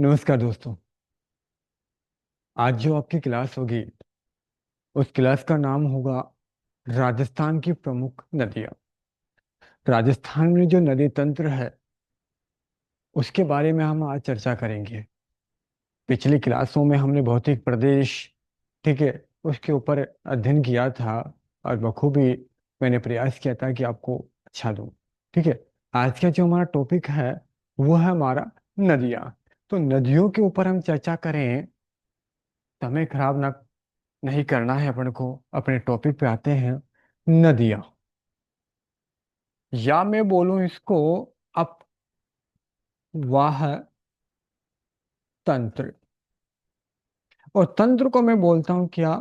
नमस्कार दोस्तों। आज जो आपकी क्लास होगी उस क्लास का नाम होगा राजस्थान की प्रमुख नदियाँ। राजस्थान में जो नदी तंत्र है उसके बारे में हम आज चर्चा करेंगे। पिछली क्लासों में हमने भौतिक प्रदेश, ठीक है, उसके ऊपर अध्ययन किया था और बखूबी मैंने प्रयास किया था कि आपको अच्छा दूं। ठीक है। आज का जो हमारा टॉपिक है वो है हमारा नदियाँ। तो नदियों के ऊपर हम चर्चा करें तो हमें खराब ना नहीं करना है। अपन को अपने टॉपिक पे आते हैं। नदियां, या मैं बोलूं इसको अपवाह तंत्र। और तंत्र को मैं बोलता हूं क्या?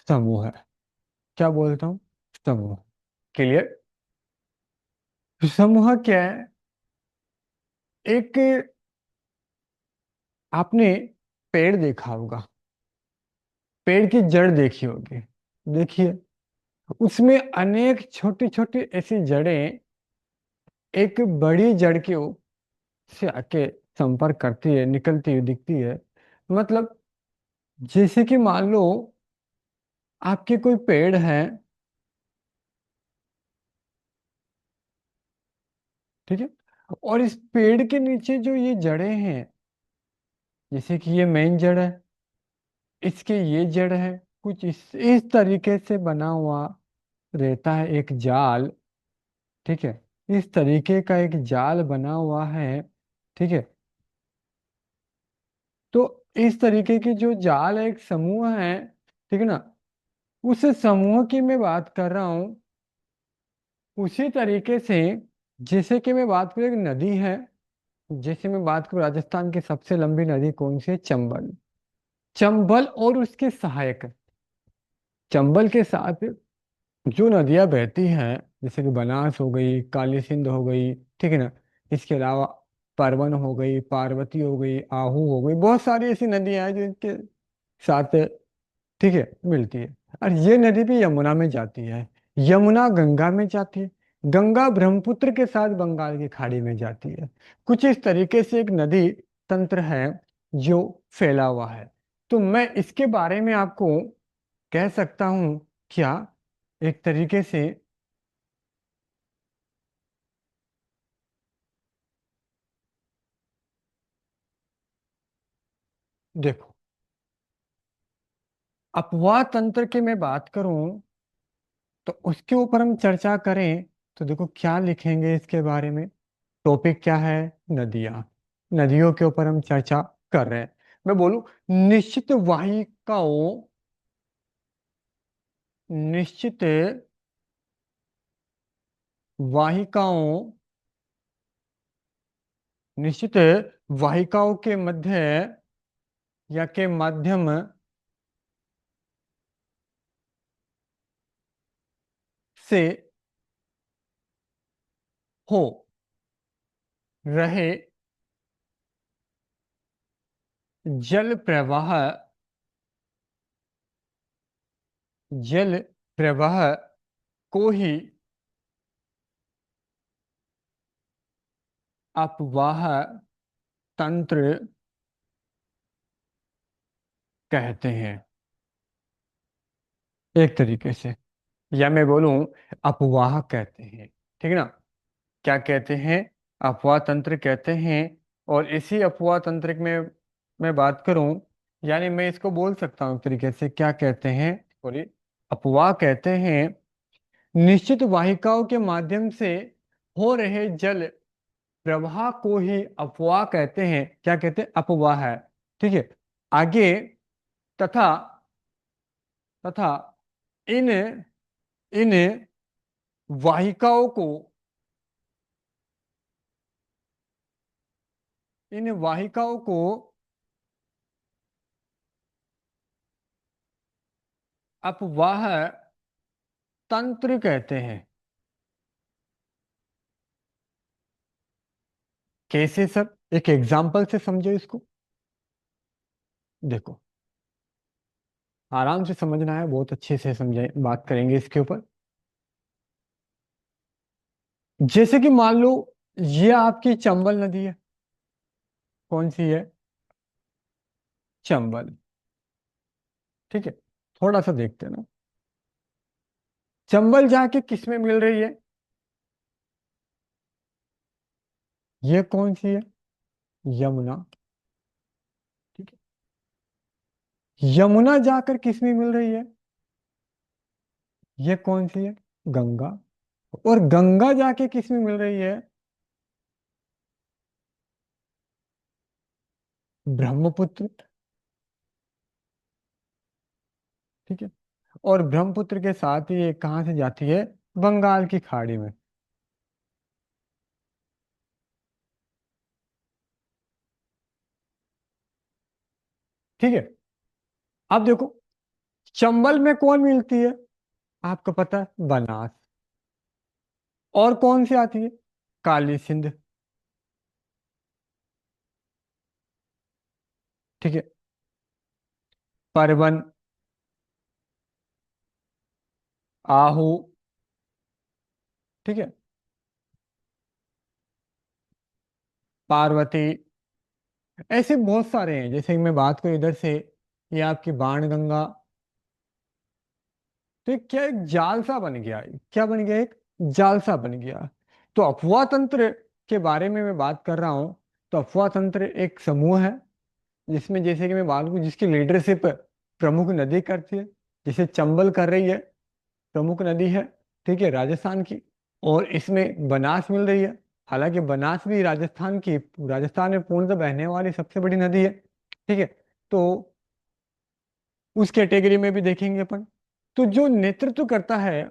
समूह है। क्या बोलता हूं? समूह। क्लियर? समूह क्या है? एक, आपने पेड़ देखा होगा, पेड़ की जड़ देखी होगी। देखिए, उसमें अनेक छोटी छोटी ऐसी जड़ें एक बड़ी जड़ के से आके संपर्क करती है, निकलती हुई दिखती है। मतलब जैसे कि मान लो आपके कोई पेड़ है, ठीक है, और इस पेड़ के नीचे जो ये जड़ें हैं, जैसे कि ये मेन जड़ है, इसके ये जड़ है, कुछ इस तरीके से बना हुआ रहता है एक जाल। ठीक है, इस तरीके का एक जाल बना हुआ है। ठीक है। तो इस तरीके की जो जाल है, एक समूह है, ठीक है ना। उस समूह की मैं बात कर रहा हूं। उसी तरीके से जैसे कि मैं बात करूं, एक नदी है। जैसे मैं बात करूं, राजस्थान की सबसे लंबी नदी कौन सी है? चंबल। चंबल और उसके सहायक, चंबल के साथ जो नदियां बहती हैं, जैसे कि बनास हो गई, काली सिंध हो गई, ठीक है ना। इसके अलावा परवन हो गई, पार्वती हो गई, आहू हो गई, बहुत सारी ऐसी नदियां हैं जो इनके साथ, ठीक है, मिलती है। और ये नदी भी यमुना में जाती है, यमुना गंगा में जाती है, गंगा ब्रह्मपुत्र के साथ बंगाल की खाड़ी में जाती है। कुछ इस तरीके से एक नदी तंत्र है जो फैला हुआ है। तो मैं इसके बारे में आपको कह सकता हूं क्या, एक तरीके से। देखो, अपवाह तंत्र की मैं बात करूं तो उसके ऊपर हम चर्चा करें तो देखो क्या लिखेंगे इसके बारे में। टॉपिक क्या है? नदियां। नदियों के ऊपर हम चर्चा कर रहे हैं। मैं बोलूं, निश्चित वाहिकाओं, निश्चित वाहिकाओं, निश्चित वाहिकाओं के मध्य या के माध्यम से हो रहे जल प्रवाह, जल प्रवाह को ही अपवाह तंत्र कहते हैं। एक तरीके से, या मैं बोलूं अपवाह कहते हैं। ठीक है ना। क्या कहते हैं? अपवाह तंत्र कहते हैं। और इसी अपवाह तंत्र में मैं बात करूं, यानी मैं इसको बोल सकता हूं एक तरीके से, क्या कहते हैं? सॉरी, अपवाह कहते हैं निश्चित वाहिकाओं के माध्यम से हो रहे जल प्रवाह को ही अपवाह कहते हैं। क्या कहते हैं? अपवाह है। ठीक है। आगे, तथा, तथा इन इन वाहिकाओं को, इन वाहिकाओं को अपवाह तंत्र कहते हैं। कैसे सर? एक एग्जाम्पल से समझो इसको। देखो, आराम से समझना है, बहुत अच्छे से समझे, बात करेंगे इसके ऊपर। जैसे कि मान लो ये आपकी चंबल नदी है। कौन सी है? चंबल। ठीक है, थोड़ा सा देखते हैं ना। चंबल जाके किस में मिल रही है? ये कौन सी है? यमुना। ठीक है, यमुना जाकर किस में मिल रही है? ये कौन सी है? गंगा। और गंगा जाके किस में मिल रही है? ब्रह्मपुत्र। ठीक है, और ब्रह्मपुत्र के साथ ही ये कहाँ से जाती है? बंगाल की खाड़ी में। ठीक है, अब देखो, चंबल में कौन मिलती है? आपको पता है, बनास। और कौन सी आती है? काली सिंध। ठीक है, परवन, आहू। ठीक है, पार्वती। ऐसे बहुत सारे हैं, जैसे कि मैं बात करूं इधर से, ये आपकी बाण गंगा। तो ये क्या, एक जाल सा बन गया, क्या बन गया? एक जाल सा बन गया। तो अफवाह तंत्र के बारे में मैं बात कर रहा हूं। तो अफवाह तंत्र एक समूह है, जिसमें जैसे कि मैं बात करूं, जिसकी लीडरशिप प्रमुख नदी करती है। जैसे चंबल कर रही है, प्रमुख नदी है, ठीक है, राजस्थान की। और इसमें बनास मिल रही है। हालांकि बनास भी राजस्थान की, राजस्थान में पूर्णतः बहने वाली सबसे बड़ी नदी है। ठीक है, तो उस कैटेगरी में भी देखेंगे अपन। तो जो नेतृत्व करता है,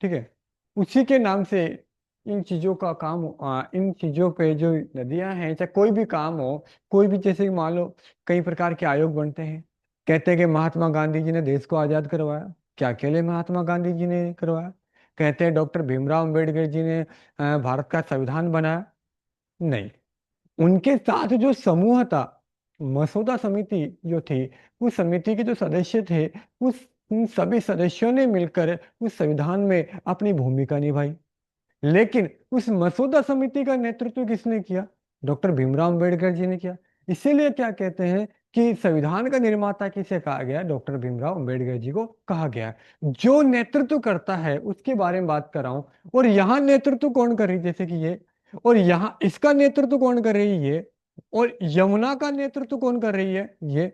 ठीक है, उसी के नाम से इन चीजों का काम, इन चीजों पे जो नदियां हैं, चाहे कोई भी काम हो, कोई भी, जैसे कि मान लो कई प्रकार के आयोग बनते हैं। कहते हैं कि महात्मा गांधी जी ने देश को आजाद करवाया। क्या अकेले महात्मा गांधी जी ने करवाया? कहते हैं डॉक्टर भीमराव अंबेडकर जी ने भारत का संविधान बनाया। नहीं, उनके साथ जो समूह था, मसौदा समिति जो थी, उस समिति के जो सदस्य थे, उस उन सभी सदस्यों ने मिलकर उस संविधान में अपनी भूमिका निभाई। लेकिन उस मसौदा समिति का नेतृत्व किसने किया? डॉक्टर भीमराव अंबेडकर जी ने किया। इसीलिए क्या कहते हैं कि संविधान का निर्माता किसे कहा गया? डॉक्टर भीमराव अंबेडकर जी को कहा गया है। जो नेतृत्व करता है उसके बारे में बात कर रहा हूं। और यहाँ नेतृत्व कौन कर रही है? जैसे कि ये, और यहाँ इसका नेतृत्व कौन कर रही है? ये। और यमुना का नेतृत्व कौन कर रही है? ये।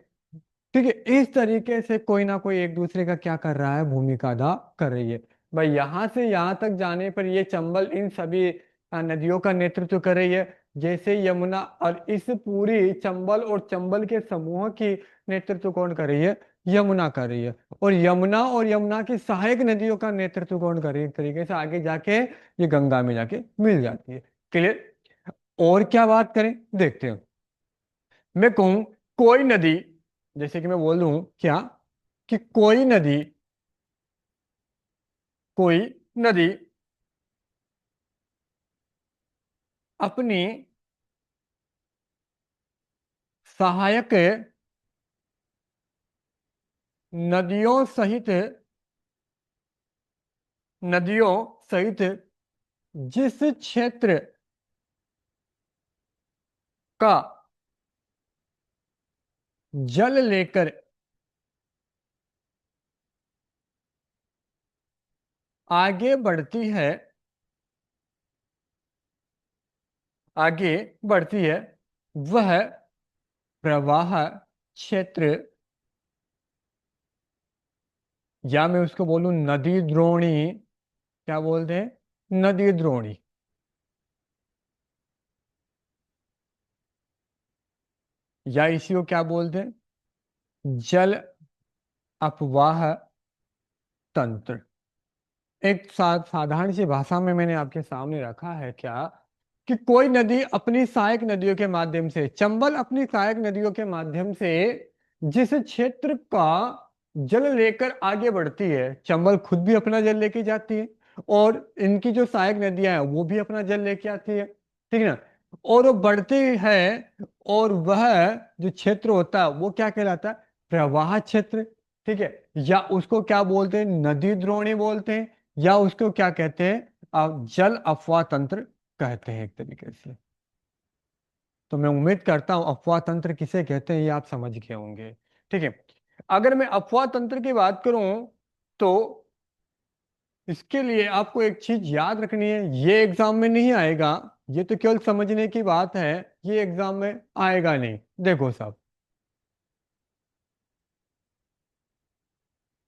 ठीक है, इस तरीके से कोई ना कोई एक दूसरे का क्या कर रहा है? भूमिका अदा कर रही है। भाई यहां से यहां तक जाने पर ये चंबल इन सभी नदियों का नेतृत्व कर रही है। जैसे यमुना, और इस पूरी चंबल और चंबल के समूह की नेतृत्व कौन कर रही है? यमुना कर रही है। और यमुना की सहायक नदियों का नेतृत्व कौन कर रही है? एक तरीके से आगे जाके ये गंगा में जाके मिल जाती है। क्लियर? और क्या बात करें, देखते हैं। मैं कहूं कोई नदी, जैसे कि मैं बोल दूं क्या, कि कोई नदी अपनी सहायक नदियों सहित, नदियों सहित जिस क्षेत्र का जल लेकर आगे बढ़ती है, आगे बढ़ती है, वह प्रवाह क्षेत्र, या मैं उसको बोलूं नदी द्रोणी। क्या बोलते हैं? नदी द्रोणी। या इसी को क्या बोलते हैं? जल अपवाह तंत्र। एक साधारण सी भाषा में मैंने आपके सामने रखा है क्या, कि कोई नदी अपनी सहायक नदियों के माध्यम से, चंबल अपनी सहायक नदियों के माध्यम से जिस क्षेत्र का जल लेकर आगे बढ़ती है, चंबल खुद भी अपना जल लेके जाती है, और इनकी जो सहायक नदियां हैं वो भी अपना जल लेके आती है। ठीक है ना? और वो बढ़ती है, और वह जो क्षेत्र होता है वो क्या कहलाता है? प्रवाह क्षेत्र। ठीक है, या उसको क्या बोलते हैं? नदी द्रोणी बोलते हैं, या उसको क्या कहते हैं? जल अफवाह तंत्र कहते हैं एक तरीके से। तो मैं उम्मीद करता हूं अफवाह तंत्र किसे कहते हैं ये आप समझ गए होंगे। ठीक है। अगर मैं अफवाह तंत्र की बात करूं तो इसके लिए आपको एक चीज याद रखनी है, ये एग्जाम में नहीं आएगा, ये तो केवल समझने की बात है, ये एग्जाम में आएगा नहीं। देखो साहब,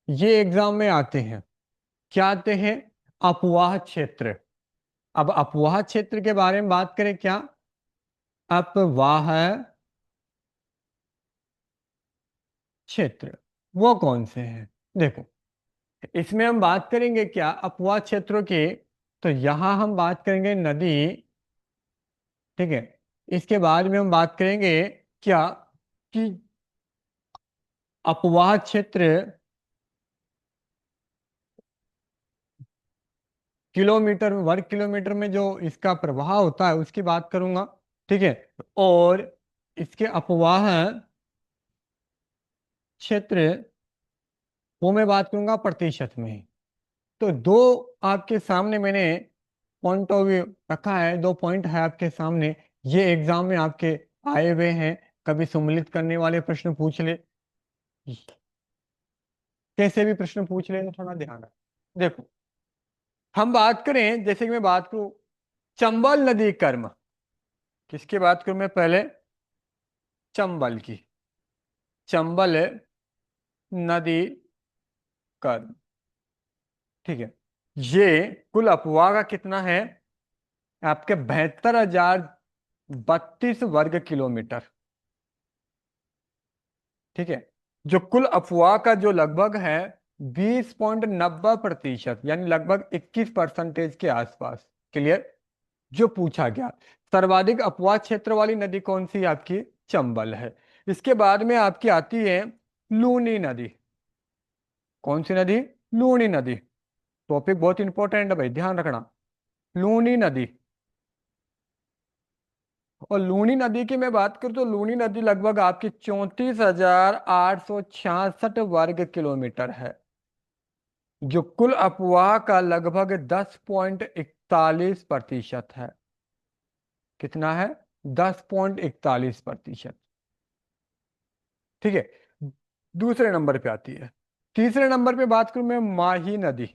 ये एग्जाम में आते हैं, क्या आते हैं? अपवाह क्षेत्र। अब अपवाह क्षेत्र के बारे में बात करें क्या? अपवाह क्षेत्र वो कौन से हैं? देखो, इसमें हम बात करेंगे क्या अपवाह क्षेत्रों की? तो यहां हम बात करेंगे नदी। ठीक है। इसके बाद में हम बात करेंगे क्या कि अपवाह क्षेत्र किलोमीटर, वर्ग किलोमीटर में जो इसका प्रवाह होता है उसकी बात करूंगा। ठीक है। और इसके अपवाह क्षेत्र वो मैं बात करूंगा प्रतिशत में। तो दो आपके सामने मैंने पॉइंट ऑफ व्यू रखा है, दो पॉइंट है आपके सामने, ये एग्जाम में आपके आए हुए हैं। कभी सम्मिलित करने वाले प्रश्न पूछ ले, कैसे भी प्रश्न पूछ ले, तो थोड़ा ध्यान रख। देखो, हम बात करें, जैसे कि मैं बात करूं चंबल नदी कर्म, किसकी बात करूं मैं पहले? चंबल की। चंबल नदी कर्म। ठीक है। ये कुल अपवाह का कितना है? आपके 72,032 वर्ग किलोमीटर। ठीक है। जो कुल अफवाह का जो लगभग है 20.90%, यानी लगभग 21% के आसपास। क्लियर? जो पूछा गया, सर्वाधिक अपवाह क्षेत्र वाली नदी कौन सी है? आपकी चंबल है। इसके बाद में आपकी आती है लूनी नदी। कौन सी नदी? लूनी नदी। टॉपिक बहुत इंपॉर्टेंट है भाई, ध्यान रखना। लूनी नदी। और लूनी नदी की मैं बात करूं तो लूनी नदी लगभग आपकी 34,866 वर्ग किलोमीटर है, जो कुल अपवाह का लगभग 10.41% है। कितना है? 10.41%। ठीक है। दूसरे नंबर पे आती है। तीसरे नंबर पे बात करूं मैं माही नदी।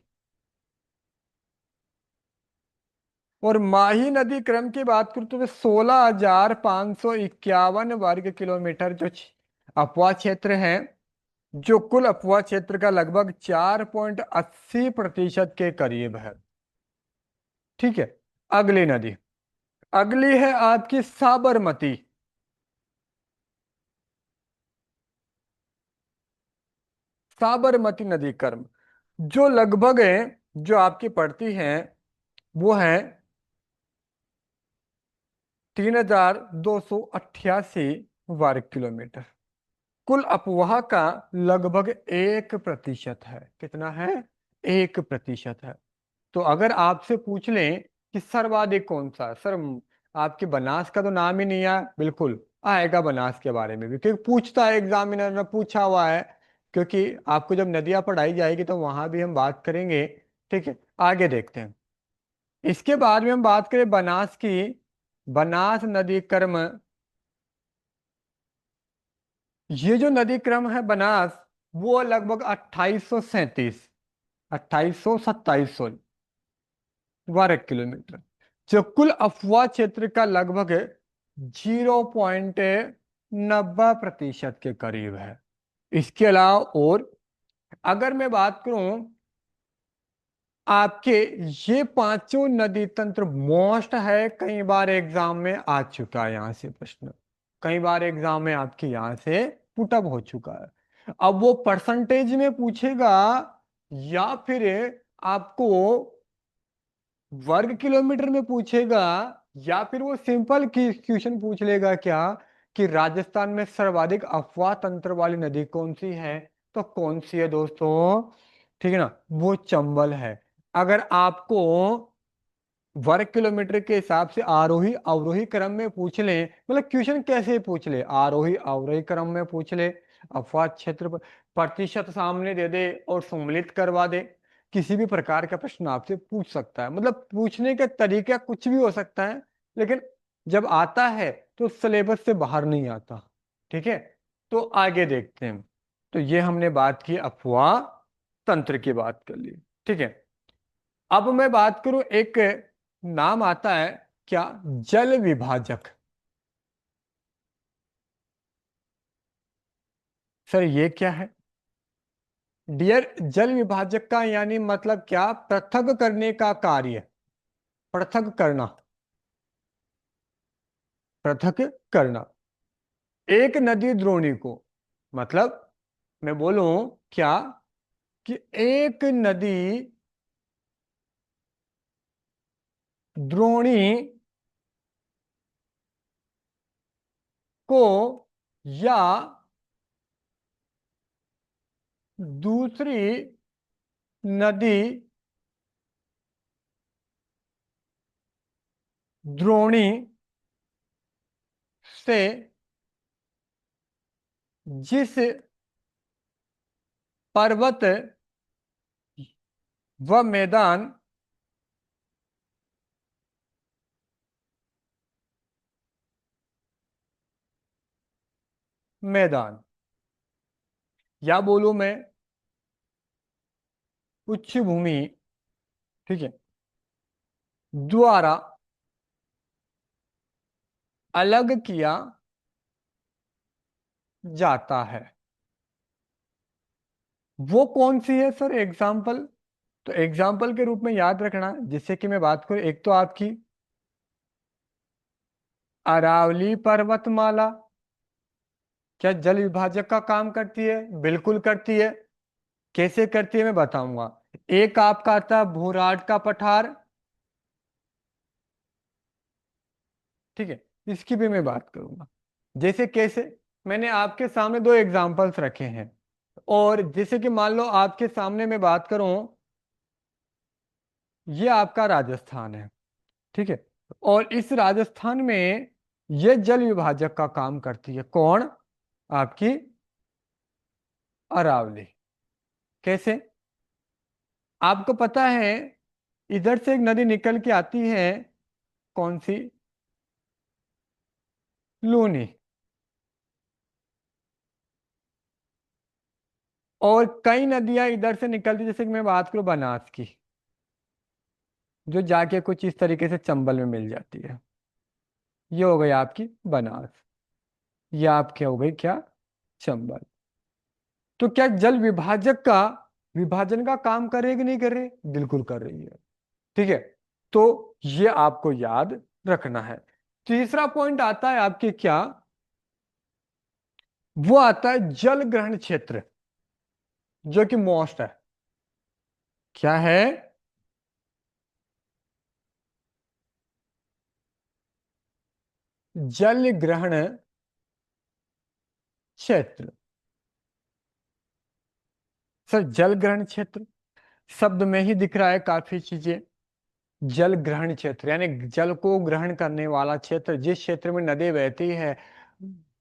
और माही नदी क्रम की बात करूं तो 16,551 वर्ग किलोमीटर जो अपवाह क्षेत्र है, जो कुल अपवाह क्षेत्र का लगभग 4.80% के करीब है। ठीक है। अगली नदी, अगली है आपकी साबरमती। साबरमती नदी कर्म, जो लगभग है, जो आपकी पड़ती है वो है 3,288 वर्ग किलोमीटर। कुल अपवाह का लगभग 1% है। कितना है? 1% है। तो अगर आपसे पूछ लें कि सर्वाधिक कौन सा है? सर आपके बनास का तो नाम ही नहीं आया, बिल्कुल आएगा बनास के बारे में भी, क्योंकि पूछता है एग्जामिनर ने, पूछा हुआ है। क्योंकि आपको जब नदियां पढ़ाई जाएगी तो वहां भी हम बात करेंगे। ठीक है। आगे देखते हैं। इसके बाद में हम बात करें बनास की। बनास नदी क्रम, ये जो नदी क्रम है बनास, वो लगभग 2837, 2827 वर्ग किलोमीटर, जो कुल अफवाह क्षेत्र का लगभग 0.90% के करीब है। इसके अलावा और अगर मैं बात करूं आपके, ये पांचों नदी तंत्र मोस्ट है, कई बार एग्जाम में आ चुका है यहां से प्रश्न, कई बार एग्जाम में आपके यहां से पुटअप हो चुका है। अब वो परसेंटेज में पूछेगा या फिर आपको वर्ग किलोमीटर में पूछेगा, या फिर वो सिंपल क्वेश्चन पूछ लेगा क्या कि राजस्थान में सर्वाधिक अफवाह तंत्र वाली नदी कौन सी है? तो कौन सी है दोस्तों? ठीक है ना, वो चंबल है। अगर आपको वर्ग किलोमीटर के हिसाब से आरोही अवरोही क्रम में पूछ ले, मतलब क्वेश्चन कैसे पूछ ले, आरोही अवरोही क्रम में पूछ ले, अफवाह क्षेत्र प्रतिशत सामने दे दे और सम्मिलित करवा दे, किसी भी प्रकार का प्रश्न आपसे पूछ सकता है। मतलब पूछने के तरीका कुछ भी हो सकता है, लेकिन जब आता है तो सिलेबस से बाहर नहीं आता। ठीक है, तो आगे देखते हैं। तो ये हमने बात की, अफवाह तंत्र की बात कर ली। ठीक है, अब मैं बात करूं, एक नाम आता है क्या, जल विभाजक। सर ये क्या है? डियर, जल विभाजक का यानी मतलब क्या, पृथक करने का कार्य, पृथक करना, पृथक करना एक नदी द्रोणी को। मतलब मैं बोलूं क्या, कि एक नदी द्रोणी को या दूसरी नदी द्रोणी से जिस पर्वत व मैदान मैदान, या बोलूं मैं उच्च भूमि, ठीक है, द्वारा अलग किया जाता है। वो कौन सी है सर एग्जाम्पल? तो एग्जाम्पल के रूप में याद रखना, जिससे कि मैं बात करूं, एक तो आपकी अरावली पर्वतमाला, क्या जल विभाजक का काम करती है? बिल्कुल करती है। कैसे करती है मैं बताऊंगा। एक आपका आता है भूराट का पठार, ठीक है, इसकी भी मैं बात करूंगा। जैसे कैसे, मैंने आपके सामने दो एग्जाम्पल्स रखे हैं, और जैसे कि मान लो आपके सामने मैं बात करूं, ये आपका राजस्थान है, ठीक है, और इस राजस्थान में ये जल विभाजक का काम करती है कौन, आपकी अरावली। कैसे? आपको पता है, इधर से एक नदी निकल के आती है, कौन सी, लूनी, और कई नदियां इधर से निकलती, जैसे कि मैं बात करूं बनास की, जो जाके कुछ इस तरीके से चंबल में मिल जाती है। ये हो गई आपकी बनास, ये आपके हो गई क्या, चंबल। तो क्या जल विभाजक का, विभाजन का काम कर रही है कि नहीं कर रही? बिल्कुल कर रही है। ठीक है, तो ये आपको याद रखना है। तीसरा पॉइंट आता है आपके क्या, वो आता है जल ग्रहण क्षेत्र, जो कि मोस्ट है। क्या है? जल ग्रहण क्षेत्र। सर जल ग्रहण क्षेत्र शब्द में ही दिख रहा है काफी चीजें। जल ग्रहण क्षेत्र यानी जल को ग्रहण करने वाला क्षेत्र, जिस क्षेत्र में नदी बहती है,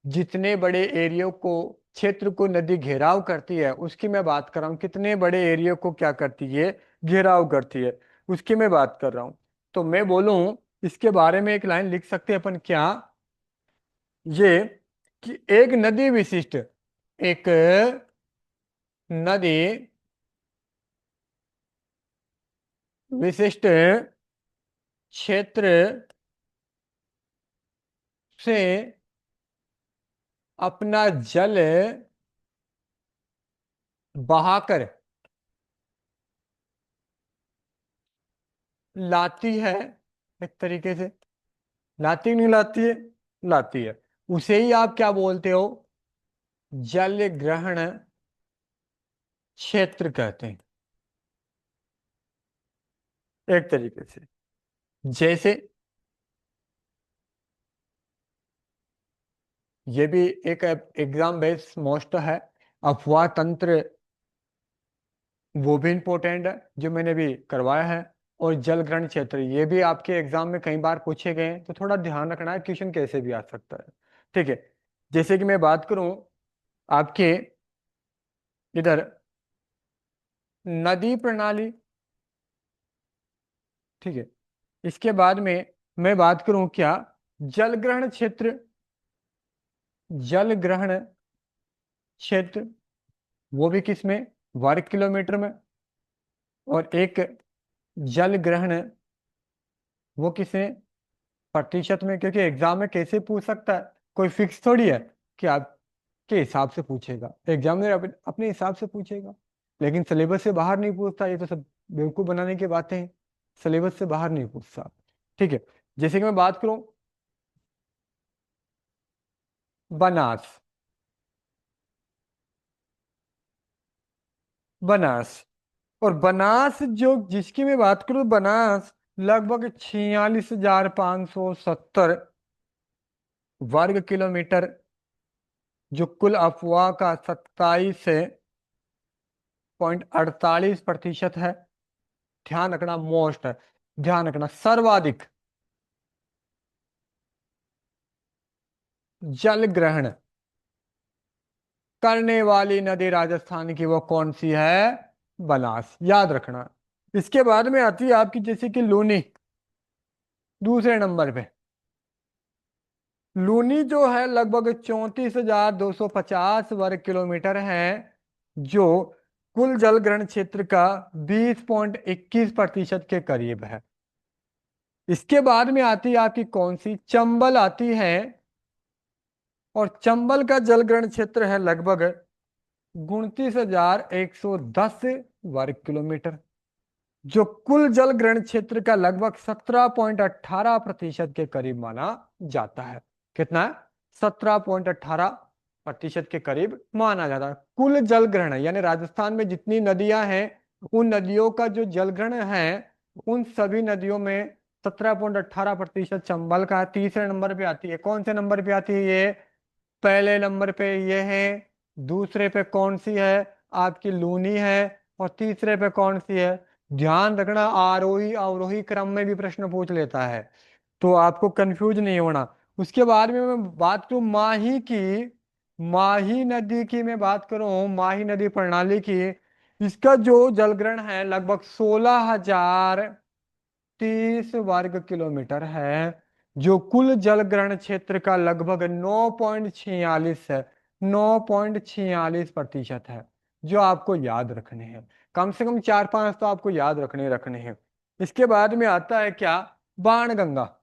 जितने बड़े एरिया को, क्षेत्र को नदी घेराव करती है, उसकी मैं बात कर रहा हूँ। कितने बड़े एरिया को क्या करती है, घेराव करती है, उसकी मैं बात कर रहा हूँ। तो मैं बोलूं, इसके बारे में एक लाइन लिख सकते हैं अपन क्या, ये, कि एक नदी विशिष्ट, एक नदी विशिष्ट क्षेत्र से अपना जल बहाकर लाती है, एक तरीके से, लाती नहीं लाती है, लाती है, उसे ही आप क्या बोलते हो, जल ग्रहण क्षेत्र कहते हैं, एक तरीके से। जैसे ये भी एक एग्जाम बेस्ड मोस्ट है, अफवाह तंत्र, वो भी इंपॉर्टेंट है, जो मैंने भी करवाया है। और जल ग्रहण क्षेत्र, ये भी आपके एग्जाम में कई बार पूछे गए हैं, तो थोड़ा ध्यान रखना है, क्वेश्चन कैसे भी आ सकता है। ठीक है, जैसे कि मैं बात करूं आपके इधर नदी प्रणाली, ठीक है, इसके बाद में मैं बात करूं क्या, जल ग्रहण क्षेत्र, जल ग्रहण क्षेत्र वो भी किस में, वर्ग किलोमीटर में। और एक जल ग्रहण वो किसे, प्रतिशत में। क्योंकि एग्जाम में कैसे पूछ सकता है, कोई फिक्स थोड़ी है कि आपके हिसाब से पूछेगा, एग्जामिनर अपने हिसाब से पूछेगा। लेकिन सिलेबस से बाहर नहीं पूछता, ये तो सब बेवकूफ बनाने की बातें हैं। सिलेबस से बाहर नहीं पूछता। ठीक है, जैसे कि मैं बात करूं बनास, बनास। और बनास जो जिसकी मैं बात करूं, बनास लगभग 46,570 वर्ग किलोमीटर, जो कुल अफवाह का 27.48% है। ध्यान रखना, मोस्ट है, ध्यान रखना, सर्वाधिक जल ग्रहण करने वाली नदी राजस्थान की वो कौन सी है, बनास, याद रखना। इसके बाद में आती है आपकी जैसे कि लूनी, दूसरे नंबर पे। लूनी जो है लगभग 34,250 वर्ग किलोमीटर है, जो कुल जलग्रहण क्षेत्र का 20.21% के करीब है। इसके बाद में आती है आपकी कौन सी, चंबल आती है। और चंबल का जलग्रहण क्षेत्र है लगभग 29,110 वर्ग किलोमीटर, जो कुल जल ग्रहण क्षेत्र का लगभग 17.18% के करीब माना जाता है। कितना है, 17.18% के करीब माना जाता है। कुल जल ग्रहण यानी राजस्थान में जितनी नदियां हैं, उन नदियों का जो जल ग्रहण है, उन सभी नदियों में 17.18% चंबल का है। तीसरे नंबर पे आती है, कौन से नंबर पे आती है ये, पहले नंबर पे ये है। दूसरे पे कौन सी है, आपकी लूनी है। और तीसरे पे कौन सी है, ध्यान रखना, आरोही अवरोही क्रम में भी प्रश्न पूछ लेता है, तो आपको कंफ्यूज नहीं होना। उसके बाद में मैं बात करूं माही की, माही नदी की मैं बात करूं, माही नदी प्रणाली की। इसका जो जलग्रहण है लगभग 16,030 वर्ग किलोमीटर है, जो कुल जलग्रहण क्षेत्र का लगभग 9.46 है, 9.46% है, जो आपको याद रखने हैं। कम से कम 4-5 तो आपको याद रखने हैं। इसके बाद में आता है क्या, बाणगंगा।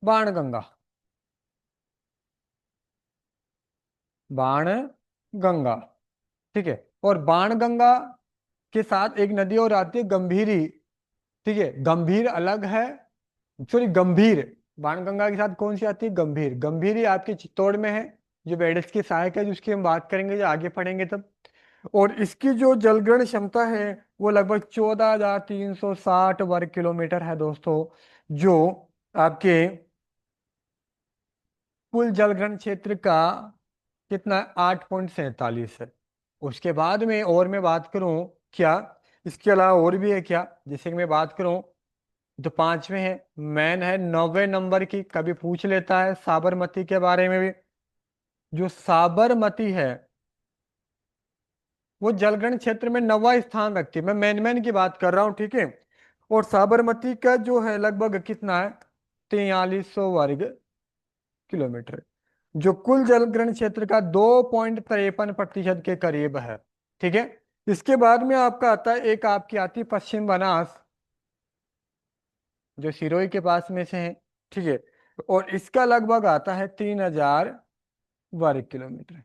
बाणगंगा, बाण गंगा। ठीक है, और बाणगंगा के साथ एक नदी और आती है गंभीरी। ठीक है, गंभीर अलग है, सॉरी गंभीर। बाणगंगा के साथ कौन सी आती है, गंभीर। गंभीर ही आपके चित्तौड़ में है, जो बेडस की सहायक है, जिसकी हम बात करेंगे जो आगे पढ़ेंगे तब। और इसकी जो जलग्रहण क्षमता है वो लगभग 14,360 वर्ग किलोमीटर है दोस्तों, जो आपके कुल जलग्रहण क्षेत्र का कितना, 8.47 है। उसके बाद में और मैं बात करूं क्या, इसके अलावा और भी है क्या, जैसे कि मैं बात करूं, तो पांचवें है, मैन है 9वें नंबर की, कभी पूछ लेता है साबरमती के बारे में भी। जो साबरमती है वो जलग्रहण क्षेत्र में 9वां स्थान रखती है, मैं मैन की बात कर रहा हूँ, ठीक है। और साबरमती का जो है लगभग कितना है, 4300 वर्ग किलोमीटर, जो कुल जलग्रहण क्षेत्र का 2.53% के करीब है। ठीक है, इसके बाद में आपका आता है, एक आपकी आती है पश्चिम बनास, जो सिरोही के पास में से है। ठीक है, और इसका लगभग आता है 3,000 वर्ग किलोमीटर।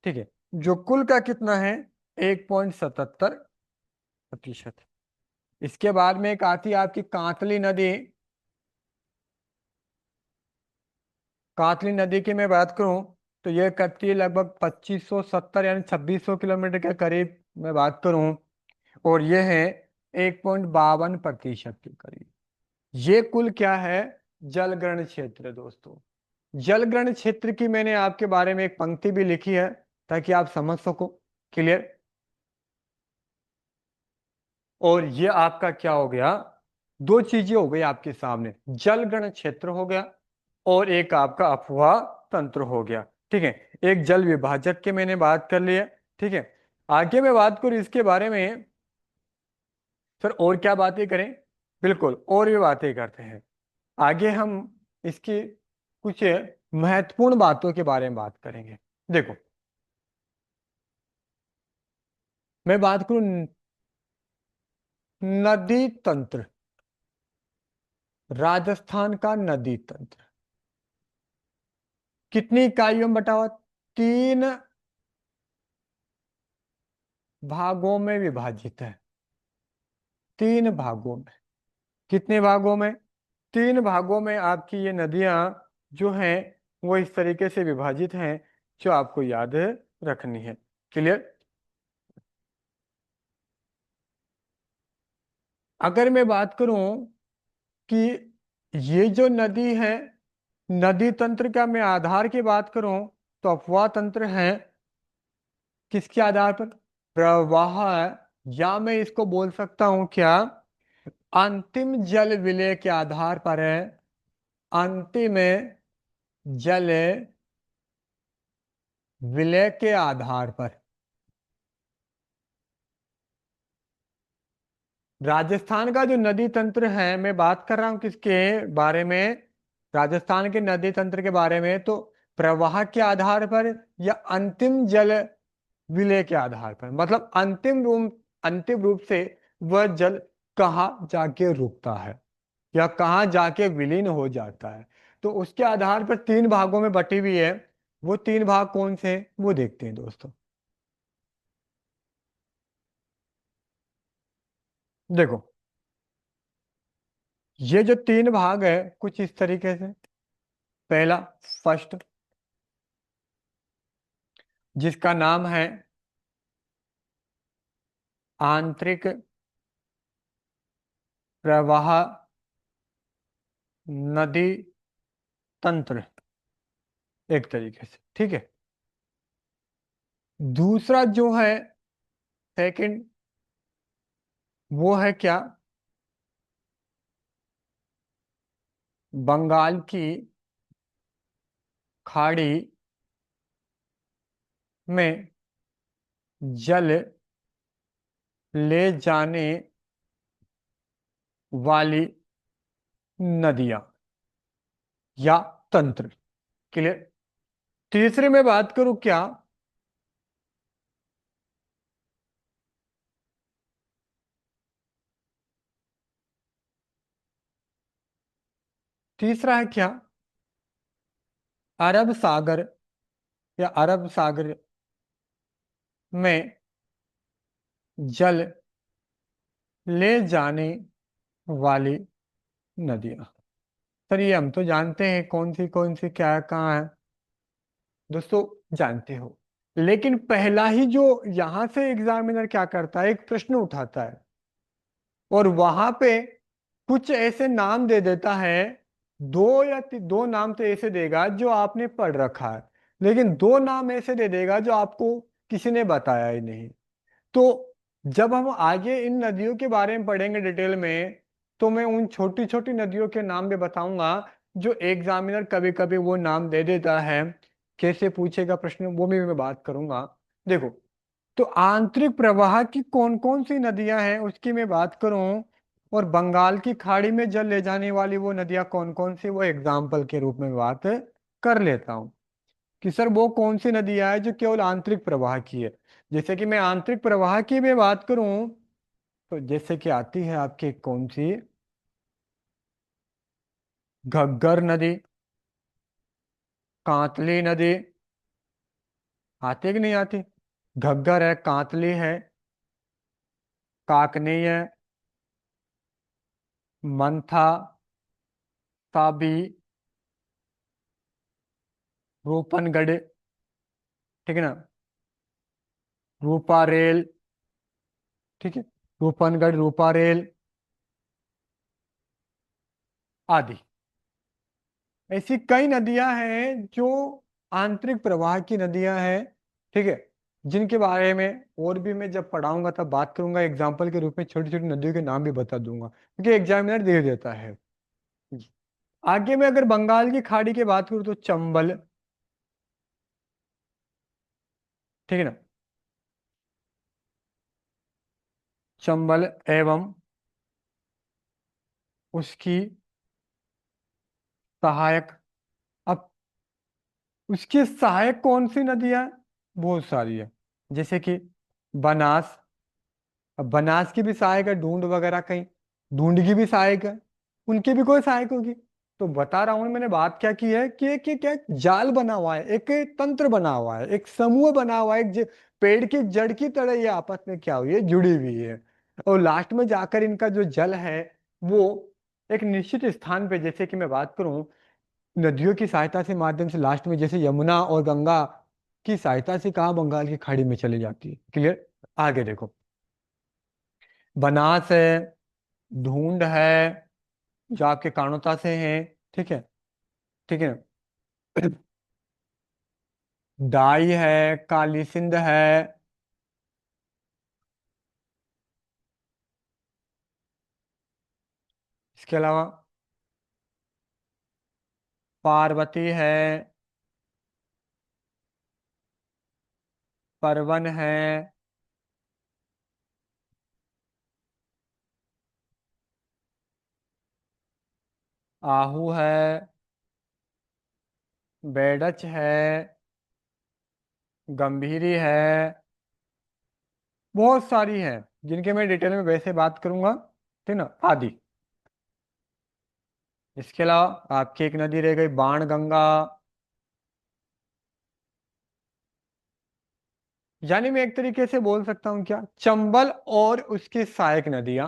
ठीक है, जो कुल का कितना है, 1.77%। इसके बाद में एक आती है आपकी कांतली नदी। कातली नदी की मैं बात करूं, तो यह करती है लगभग 2570 यानी 2600 किलोमीटर के करीब मैं बात करूं। और यह है 1.52% के करीब। ये कुल क्या है, जलग्रहण क्षेत्र दोस्तों। जलग्रहण क्षेत्र की मैंने आपके बारे में एक पंक्ति भी लिखी है, ताकि आप समझ सको, क्लियर। और ये आपका क्या हो गया, दो चीजें हो गई आपके सामने, जलग्रहण क्षेत्र हो गया और एक आपका अफवाह तंत्र हो गया। ठीक है, एक जल विभाजक के मैंने बात कर ली है। ठीक है, आगे मैं बात करूं इसके बारे में, सर और क्या बातें करें? बिल्कुल, और भी बातें करते हैं। आगे हम इसकी कुछ महत्वपूर्ण बातों के बारे में बात करेंगे। देखो, मैं बात करूं नदी तंत्र, राजस्थान का नदी तंत्र कितनी इकाइयों में बटा हुआ? 3 भागों में विभाजित है। 3 भागों में। कितने भागों में? 3 भागों में आपकी ये नदियां जो हैं वो इस तरीके से विभाजित हैं, जो आपको याद रखनी है। क्लियर? अगर मैं बात करूं कि ये जो नदी है, नदी तंत्र का मैं आधार की बात करूं तो अपवाह तंत्र है। किसके आधार पर? प्रवाह। या मैं इसको बोल सकता हूं क्या, अंतिम जल विलय के आधार पर है। अंतिम जल विलय के आधार पर राजस्थान का जो नदी तंत्र है, मैं बात कर रहा हूं किसके बारे में? राजस्थान के नदी तंत्र के बारे में। तो प्रवाह के आधार पर या अंतिम जल विलय के आधार पर, मतलब अंतिम रूप से वह जल कहाँ जाके रुकता है या कहाँ जाके विलीन हो जाता है। तो उसके आधार पर 3 भागों में बटी हुई है। वो 3 भाग कौन से हैं वो देखते हैं दोस्तों। देखो, ये जो 3 भाग है कुछ इस तरीके से। पहला, फर्स्ट, जिसका नाम है आंतरिक प्रवाह नदी तंत्र, एक तरीके से, ठीक है। दूसरा जो है, सेकंड, वो है क्या, बंगाल की खाड़ी में जल ले जाने वाली नदियां या तंत्र। क्लियर? तीसरे में बात करूं क्या, तीसरा है क्या, अरब सागर या अरब सागर में जल ले जाने वाली नदियां। सर ये हम तो जानते हैं कौन सी क्या कहाँ है, दोस्तों, जानते हो। लेकिन पहला ही जो यहां से एग्जामिनर क्या करता है, एक प्रश्न उठाता है और वहां पे कुछ ऐसे नाम दे देता है। 2 नाम तो ऐसे देगा जो आपने पढ़ रखा है, लेकिन 2 नाम ऐसे दे देगा जो आपको किसी ने बताया ही नहीं। तो जब हम आगे इन नदियों के बारे में पढ़ेंगे डिटेल में, तो मैं उन छोटी छोटी नदियों के नाम भी बताऊंगा जो एग्जामिनर कभी कभी वो नाम दे देता है। कैसे पूछेगा प्रश्न वो भी मैं बात करूंगा। देखो, तो आंतरिक प्रवाह की कौन कौन सी नदियां हैं उसकी मैं बात करूं, और बंगाल की खाड़ी में जल ले जाने वाली वो नदियां कौन कौन सी, वो एग्जाम्पल के रूप में बात कर लेता हूं कि सर वो कौन सी नदियां है जो केवल आंतरिक प्रवाह की है। जैसे कि मैं आंतरिक प्रवाह की भी बात करूं तो जैसे कि आती है आपकी कौन सी, घग्गर नदी, कांतली नदी। आती है कि नहीं आती? घग्गर है, कांतली है, काकनी है, मंथा, ताबी, रूपनगढ़, ठीक है ना, रूपा रेल, ठीक है, रूपनगढ़, रूपा रेल आदि। ऐसी कई नदियां हैं जो आंतरिक प्रवाह की नदियां हैं, ठीक है, जिनके बारे में और भी मैं जब पढ़ाऊंगा तब बात करूंगा। एग्जाम्पल के रूप में छोटी छोटी नदियों के नाम भी बता दूंगा क्योंकि एग्जामिनर दे देता है। आगे में अगर बंगाल की खाड़ी की बात करूँ तो चंबल, ठीक है ना, चंबल एवं उसकी सहायक। अब उसकी सहायक कौन सी नदियां हैं? बहुत सारी है। जैसे कि बनास। अब बनास की भी सहायक है, ढूंढ वगैरह कहीं, ढूंढ की भी सहायक है, उनकी भी कोई सहायक होगी। तो बता रहा हूं मैंने, बात क्या की है कि क्या एक जाल बना हुआ है, एक तंत्र बना हुआ है, एक समूह बना हुआ है, पेड़ की जड़ की तरह ये आपस में क्या हुई है, जुड़ी हुई है। और लास्ट में जाकर इनका जो जल है वो एक निश्चित स्थान पे, जैसे कि मैं बात करूं नदियों की सहायता से, माध्यम से, लास्ट में जैसे यमुना और गंगा की सहायता से कहाँ बंगाल की खाड़ी में चली जाती है। क्लियर? आगे देखो, बनास है, ढूंढ है जो आपके कानोता से है, ठीक है, ठीक है ना, डाई है, काली सिंध है, इसके अलावा पार्वती है, परवन है, आहू है, बेडच है, गंभीरी है, बहुत सारी है जिनके मैं डिटेल में वैसे बात करूंगा, ठीक ना, आदि। इसके अलावा आपकी एक नदी रह गई बाण गंगा। यानी मैं एक तरीके से बोल सकता हूँ क्या, चंबल और उसकी सहायक नदियां,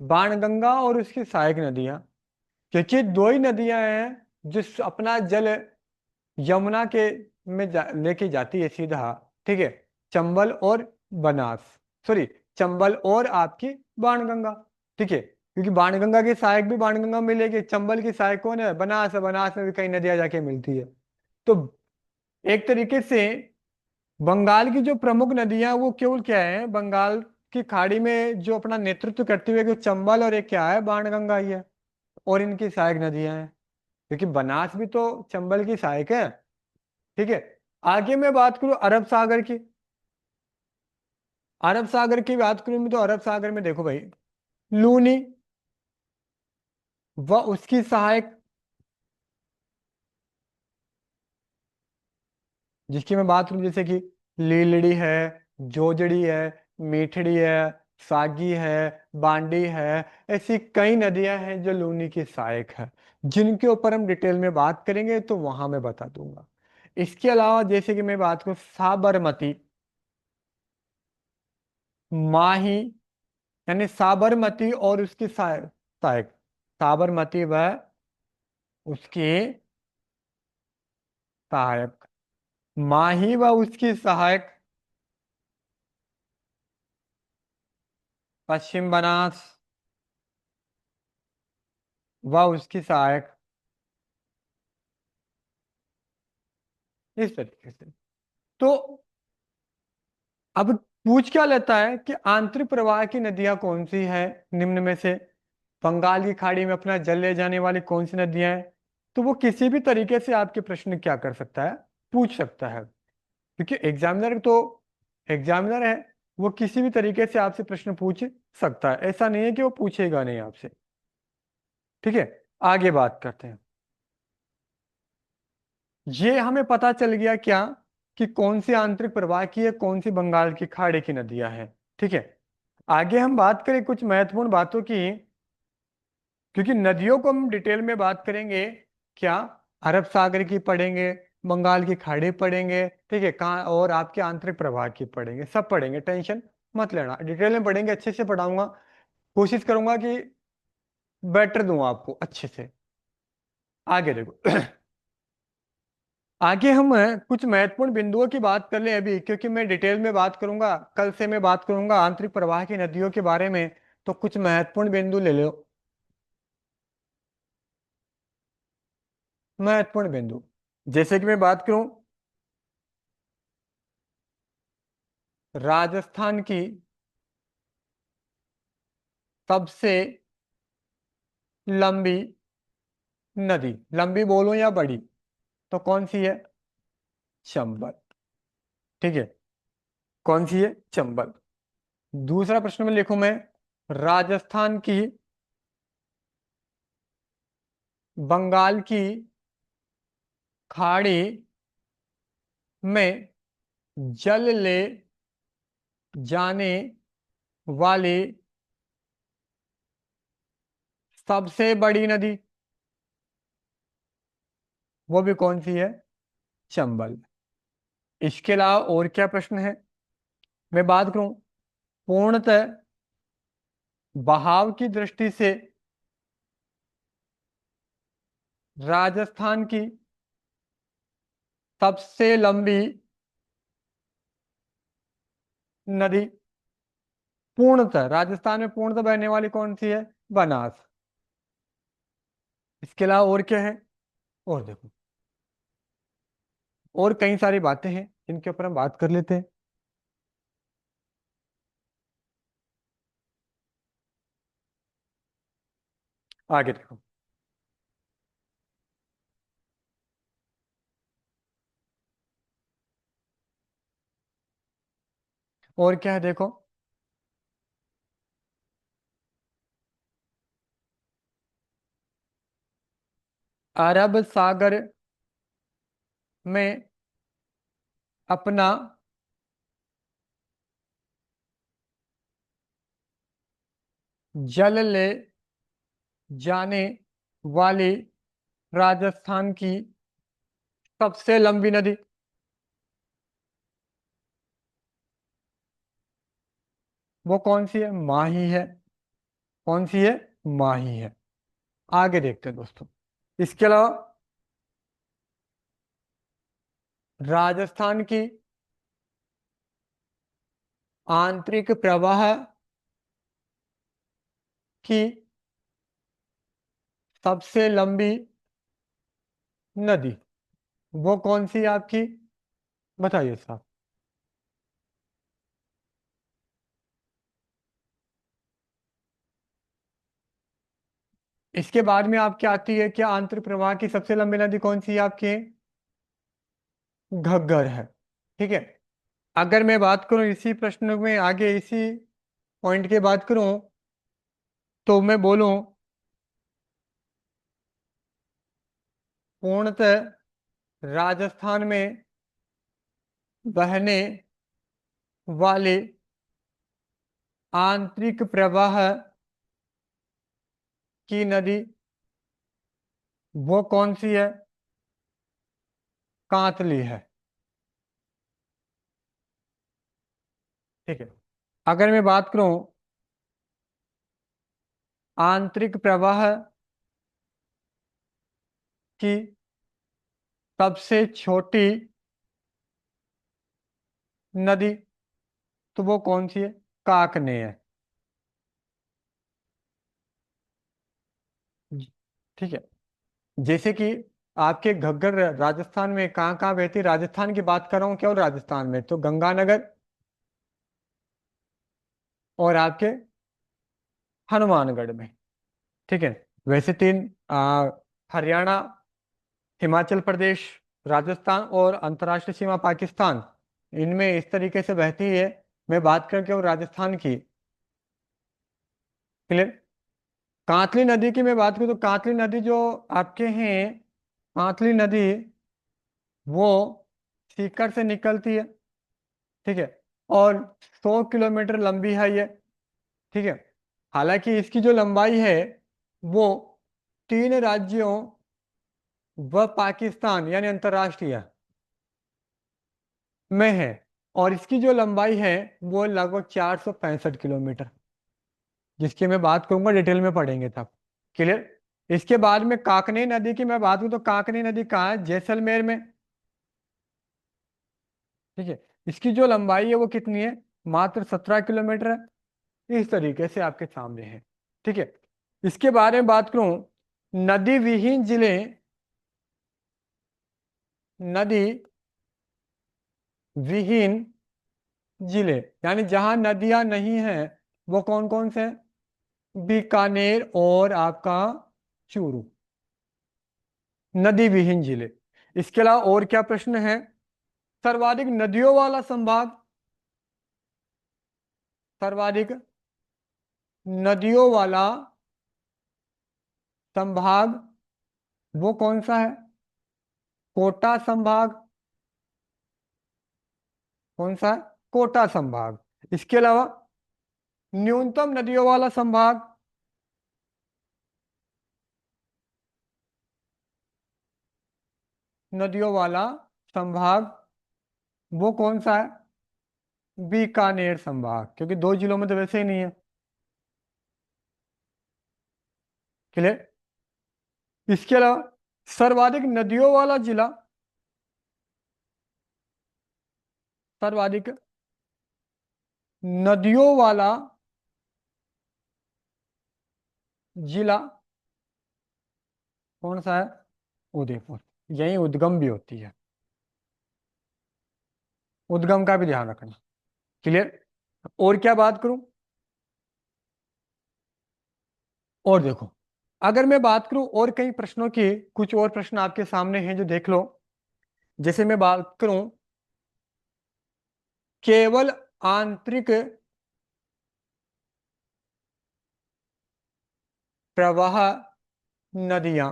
बाणगंगा और उसकी सहायक नदियां, क्योंकि दो ही नदियां हैं जो अपना जल यमुना के में लेके जाती है सीधा, ठीक है, चंबल और बनास, सॉरी, चंबल और आपकी बाणगंगा, ठीक है, क्योंकि बाणगंगा की सहायक भी बाणगंगा में मिलेगी, चंबल की सहायक कौन है, बनास है, बनास में भी कई नदियां जाके मिलती है। तो एक तरीके से बंगाल की जो प्रमुख नदियां वो केवल क्या है, बंगाल की खाड़ी में जो अपना नेतृत्व करती हुए, जो चंबल और एक क्या है, बाणगंगा ही है, और इनकी सहायक नदियां हैं, क्योंकि बनास भी तो चंबल की सहायक है, ठीक है। आगे मैं बात करूं अरब सागर की, अरब सागर की बात करूं तो अरब सागर में देखो भाई, लूनी व उसकी सहायक, जिसकी मैं बात करूं जैसे कि लीलड़ी है, जोजड़ी है, मीठड़ी है, सागी है, बांडी है, ऐसी कई नदियां हैं जो लूनी की सहायक है, जिनके ऊपर हम डिटेल में बात करेंगे तो वहां मैं बता दूंगा। इसके अलावा जैसे कि मैं बात करूं साबरमती, माही, यानी साबरमती और उसकी सहायक, साबरमती व उसकी सहायक, माही व उसकी सहायक, पश्चिम बनास व उसकी सहायक, इस तरीके से। तो अब पूछ क्या लेता है कि आंतरिक प्रवाह की नदियां कौन सी है, निम्न में से बंगाल की खाड़ी में अपना जल ले जाने वाली कौन सी नदियां हैं। तो वो किसी भी तरीके से आपके प्रश्न क्या कर सकता है, पूछ सकता है, क्योंकि एग्जामिनर तो एग्जामिनर है, वो किसी भी तरीके से आपसे प्रश्न पूछ सकता है, ऐसा नहीं है कि वो पूछेगा नहीं आपसे, ठीक है। आगे बात करते हैं। ये हमें पता चल गया क्या, कि कौन सी आंतरिक प्रवाह की है, कौन सी बंगाल की खाड़ी की नदियां हैं, ठीक है। आगे हम बात करें कुछ महत्वपूर्ण बातों की, क्योंकि नदियों को हम डिटेल में बात करेंगे क्या, अरब सागर की पढ़ेंगे, बंगाल की खाड़ी पढ़ेंगे, ठीक है, कहाँ और आपके आंतरिक प्रवाह की पढ़ेंगे, सब पढ़ेंगे, टेंशन मत लेना, डिटेल में पढ़ेंगे, अच्छे से पढ़ाऊंगा, कोशिश करूंगा कि बेटर दूं आपको अच्छे से। आगे देखो, आगे हम कुछ महत्वपूर्ण बिंदुओं की बात कर लें अभी, क्योंकि मैं डिटेल में बात करूंगा, कल से मैं बात करूंगा आंतरिक प्रवाह की नदियों के बारे में, तो कुछ महत्वपूर्ण बिंदु ले लो। महत्वपूर्ण बिंदु, जैसे कि मैं बात करूं राजस्थान की सबसे लंबी नदी, लंबी बोलो या बड़ी, तो कौन सी है, चंबल, ठीक है, कौन सी है, चंबल। दूसरा प्रश्न में लिखूं मैं, राजस्थान की बंगाल की खाड़ी में जल ले जाने वाली सबसे बड़ी नदी वो भी कौन सी है? चंबल। इसके अलावा और क्या प्रश्न है? मैं बात करूं पूर्णतः बहाव की दृष्टि से राजस्थान की सबसे लंबी नदी, पूर्णतः राजस्थान में पूर्णतः बहने वाली कौन सी है? बनास। इसके अलावा और क्या है? और देखो, और कई सारी बातें हैं जिनके ऊपर हम बात कर लेते हैं। आगे देखो, और क्या है देखो। अरब सागर में अपना जल ले जाने वाली राजस्थान की सबसे लंबी नदी वो कौन सी है? माही है। कौन सी है? माही है। आगे देखते हैं दोस्तों। इसके अलावा राजस्थान की आंतरिक प्रवाह की सबसे लंबी नदी वो कौन सी है आपकी? बताइए साहब। इसके बाद में आपकी आती है क्या आंतरिक प्रवाह की सबसे लंबी नदी कौन सी है आपकी? घग्गर है। ठीक है। अगर मैं बात करूं इसी प्रश्न में आगे इसी पॉइंट की बात करूं तो मैं बोलूं पूर्णतः राजस्थान में बहने वाले आंतरिक प्रवाह की नदी वो कौन सी है? कांतली है। ठीक है। अगर मैं बात करूं आंतरिक प्रवाह की सबसे छोटी नदी तो वो कौन सी है? काकने है। जी, ठीक है। जैसे कि आपके घग्गर राजस्थान में कहाँ कहाँ बहती है? राजस्थान की बात कर रहा हूँ केवल राजस्थान में तो गंगानगर और आपके हनुमानगढ़ में। ठीक है। वैसे तीन हरियाणा, हिमाचल प्रदेश, राजस्थान और अंतर्राष्ट्रीय सीमा पाकिस्तान, इनमें इस तरीके से बहती है। मैं बात करके हूँ राजस्थान की। क्लियर। कांतली नदी की मैं बात करूँ तो कांतली नदी जो आपके हैं, कांतली नदी वो सीकर से निकलती है। ठीक है। और 100 किलोमीटर लंबी है ये। ठीक है। हालांकि इसकी जो लंबाई है वो 3 राज्यों व पाकिस्तान यानी अंतर्राष्ट्रीय में है। और इसकी जो लंबाई है वो लगभग 465 किलोमीटर, जिसकी मैं बात करूंगा डिटेल में पढ़ेंगे तब। क्लियर। इसके बाद में काकनी नदी की मैं बात करूं तो काकनी नदी कहाँ है? जैसलमेर में। ठीक है। इसकी जो लंबाई है वो कितनी है? मात्र 17 किलोमीटर है। इस तरीके से आपके सामने है। ठीक है। इसके बारे में बात करूं नदी विहीन जिले, नदी विहीन जिले यानी जहां नदियां नहीं हैं वो कौन कौन से हैं? बीकानेर और आपका चूरू, नदी विहीन जिले। इसके अलावा और क्या प्रश्न है? सर्वाधिक नदियों वाला संभाग, सर्वाधिक नदियों वाला संभाग वो कौन सा है? कोटा संभाग। कौन सा है? कोटा संभाग। इसके अलावा न्यूनतम नदियों वाला संभाग। नदियों वाला संभाग वो कौन सा है? बीकानेर संभाग, क्योंकि दो जिलों में तो वैसे ही नहीं है। क्लियर? इसके अलावा सर्वाधिक नदियों वाला जिला, सर्वाधिक नदियों वाला जिला कौन सा है? उदयपुर। यही उद्गम भी होती है। उद्गम का भी ध्यान रखना। क्लियर? और क्या बात करूं? और देखो, अगर मैं बात करूं और कई प्रश्नों की, कुछ और प्रश्न आपके सामने हैं जो देख लो। जैसे मैं बात करूं, केवल आंतरिक प्रवाह नदियां,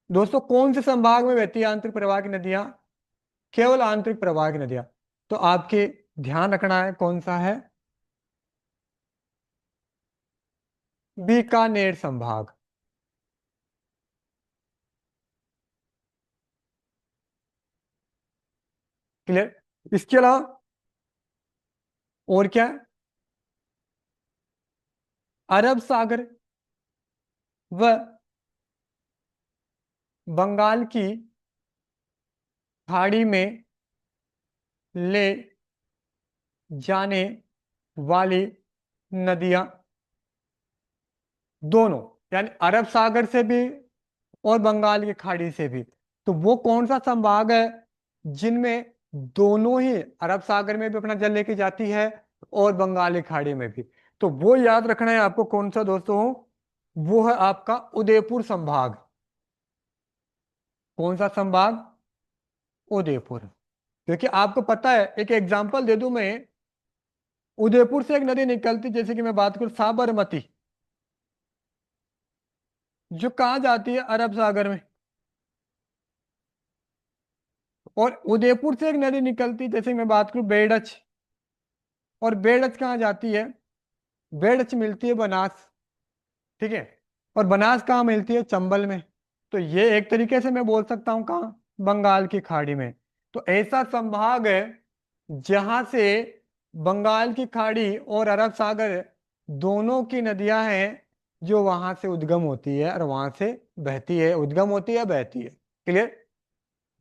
दोस्तों कौन से संभाग में बहती है आंतरिक प्रवाह की नदियां? केवल आंतरिक प्रवाह की नदियां। तो आपके ध्यान रखना है कौन सा है? बीकानेर संभाग। क्लियर? इसके अलावा और क्या है? अरब सागर व बंगाल की खाड़ी में ले जाने वाली नदियां, दोनों, यानी अरब सागर से भी और बंगाल की खाड़ी से भी। तो वो कौन सा संभाग है जिनमें दोनों ही, अरब सागर में भी अपना जल लेके जाती है और बंगाल की खाड़ी में भी? तो वो याद रखना है आपको, कौन सा दोस्तों? वो है आपका उदयपुर संभाग। कौन सा संभाग? उदयपुर। क्योंकि आपको पता है, एक एग्जांपल दे दूं मैं, उदयपुर से एक नदी निकलती, जैसे कि मैं बात करूं साबरमती, जो कहाँ जाती है? अरब सागर में। और उदयपुर से एक नदी निकलती, जैसे मैं बात करूं बेड़च, और बेड़च कहाँ जाती है? बेड़च मिलती है बनास। ठीक है? और बनास कहाँ मिलती है? चंबल में। तो ये एक तरीके से मैं बोल सकता हूँ कहाँ? बंगाल की खाड़ी में। तो ऐसा संभाग है जहां से बंगाल की खाड़ी और अरब सागर दोनों की नदियां हैं, जो वहां से उद्गम होती है और वहां से बहती है। उद्गम होती है, बहती है। क्लियर?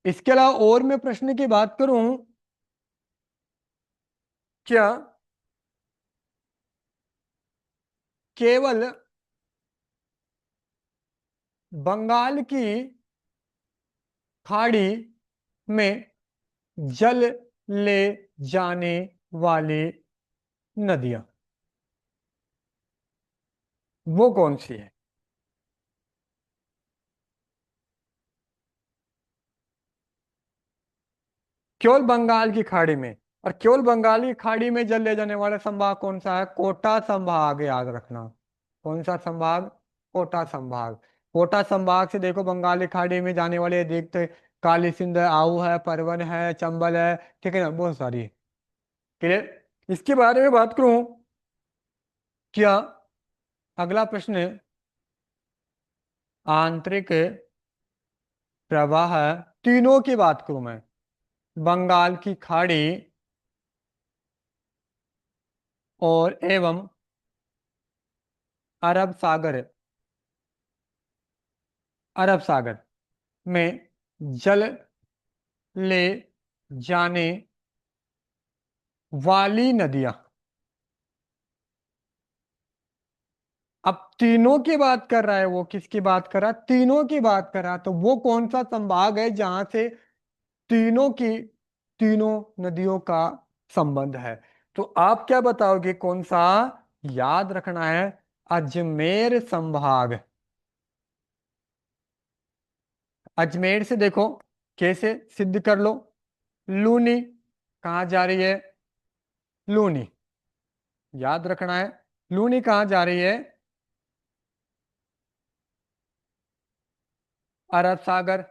इसके अलावा और मैं प्रश्न की बात करूं, क्या केवल बंगाल की खाड़ी में जल ले जाने वाली नदियां, वो कौन सी है? केवल बंगाल की खाड़ी में। और केवल बंगाल की खाड़ी में जल ले जाने वाला संभाग कौन सा है? कोटा संभाग, याद रखना। कौन सा संभाग? कोटा संभाग। कोटा संभाग से देखो, बंगाल की खाड़ी में जाने वाले देखते, काली सिंध है, आऊ है, परवन है, चंबल है। ठीक है ना? बहुत सारी। क्लियर? इसके बारे में बात करूं, क्या अगला प्रश्न है, आंतरिक प्रवाह तीनों की बात करूं मैं, बंगाल की खाड़ी और एवं अरब सागर, अरब सागर में जल ले जाने वाली नदियां। अब तीनों की बात कर रहा है, वो किसकी बात कर रहा है? तीनों की बात कर रहा है। तो वो कौन सा संभाग है जहां से तीनों की, तीनों नदियों का संबंध है? तो आप क्या बताओगे कौन सा? याद रखना है, अजमेर संभाग। अजमेर से देखो कैसे सिद्ध कर लो। लूनी कहाँ जा रही है? लूनी, याद रखना है। लूनी कहाँ जा रही है? अरब सागर।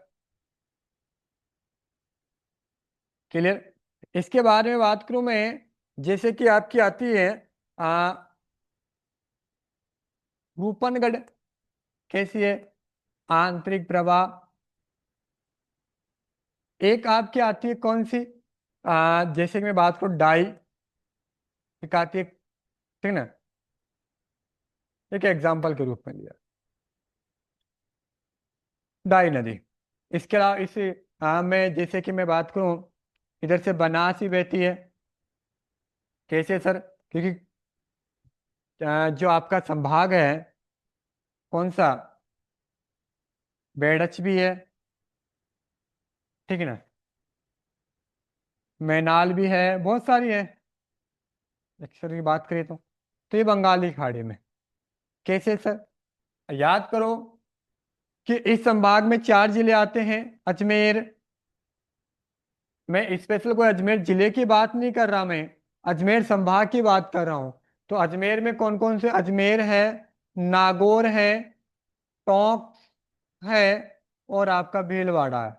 क्लियर। इसके बारे में बात करूं मैं, जैसे कि आपकी आती है आ, रूपनगढ़, कैसी है, आंतरिक प्रवाह। एक आपकी आती है कौन सी, जैसे कि मैं बात करूं डाई, एक आती है, ठीक ना, एक एग्जाम्पल के रूप में लिया डाई नदी। इसके अलावा इसे मैं जैसे कि मैं बात करूं, इधर से बनास ही बहती है, कैसे सर, क्योंकि जो आपका संभाग है, कौन सा, बेडच भी है, ठीक है ना, मैनाल भी है, बहुत सारी है। अक्षर की बात करें तो ये बंगाली खाड़ी में, कैसे सर, याद करो कि इस संभाग में 4 जिले आते हैं। अजमेर, मैं स्पेशल कोई अजमेर जिले की बात नहीं कर रहा, मैं अजमेर संभाग की बात कर रहा हूं। तो अजमेर में कौन कौन से, अजमेर है, नागौर है, टोंक है, और आपका भीलवाड़ा है।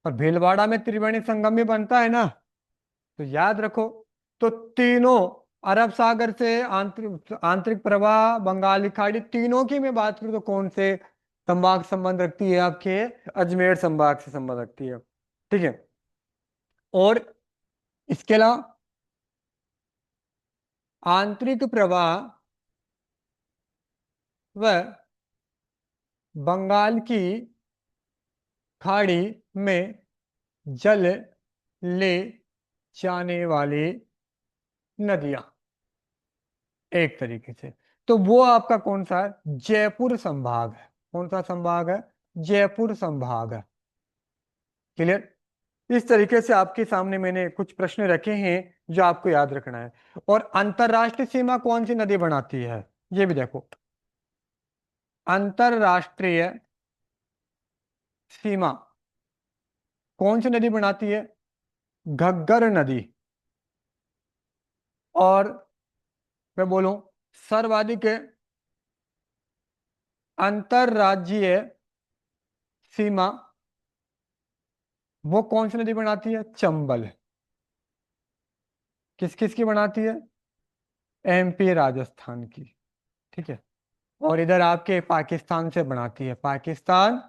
और भीलवाड़ा में त्रिवेणी संगम भी बनता है ना, तो याद रखो। तो तीनों, अरब सागर से आंतरिक आंतरिक प्रवाह, बंगाली खाड़ी, तीनों की मैं बात करूं तो कौन से संभाग संबंध रखती है, आपके अजमेर संभाग से संबंध रखती है, ठीक है। और इसके अलावा आंतरिक प्रवाह व बंगाल की खाड़ी में जल ले जाने वाली नदियां, एक तरीके से। तो वो आपका कौन सा है, जयपुर संभाग है। कौन सा संभाग है, जयपुर संभाग है। क्लियर। इस तरीके से आपके सामने मैंने कुछ प्रश्न रखे हैं जो आपको याद रखना है। और अंतरराष्ट्रीय सीमा कौन सी नदी बनाती है, ये भी देखो। अंतरराष्ट्रीय सीमा कौन सी नदी बनाती है, घग्गर नदी। और मैं बोलूं, सर्वाधिक अंतरराज्यीय सीमा वो कौन सी नदी बनाती है, चंबल। किस किस की बनाती है, एमपी, राजस्थान की, ठीक है। और इधर आपके पाकिस्तान से बनाती है, पाकिस्तान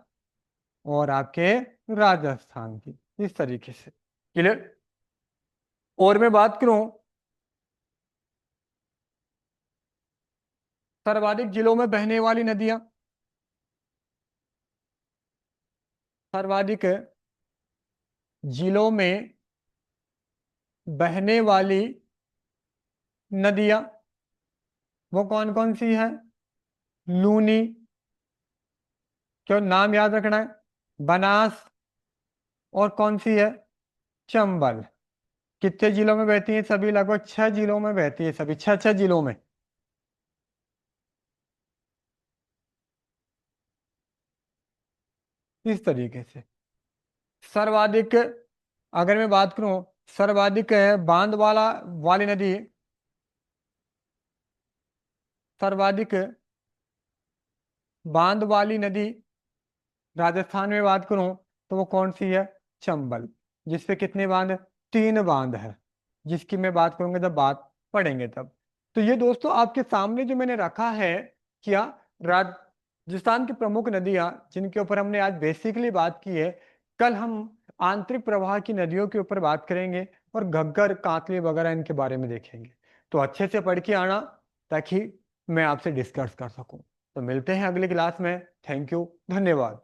और आपके राजस्थान की, इस तरीके से। क्लियर। और मैं बात करूं, सर्वाधिक जिलों में बहने वाली नदियां, सर्वाधिक जिलों में बहने वाली नदियां वो कौन कौन सी है, लूनी, क्यों नाम याद रखना है, बनास, और कौन सी है, चंबल। कितने जिलों में बहती है, सभी लगभग 6 जिलों में बहती है, सभी 6 6 जिलों में, इस तरीके से। सर्वाधिक, अगर मैं बात करूं, सर्वाधिक बांध वाली नदी, सर्वाधिक बांध वाली नदी राजस्थान में बात करूं तो वो कौन सी है, चंबल। जिसपे कितने बांध है, 3 बांध है, जिसकी मैं बात करूंगा जब बात पढ़ेंगे तब। तो ये दोस्तों आपके सामने जो मैंने रखा है, क्या, राजस्थान की प्रमुख नदियां जिनके ऊपर हमने आज बेसिकली बात की है। कल हम आंतरिक प्रवाह की नदियों के ऊपर बात करेंगे, और घग्गर, कांतली वगैरह इनके बारे में देखेंगे। तो अच्छे से पढ़ के आना, ताकि मैं आपसे डिस्कस कर सकूं। तो मिलते हैं अगली क्लास में। थैंक यू, धन्यवाद।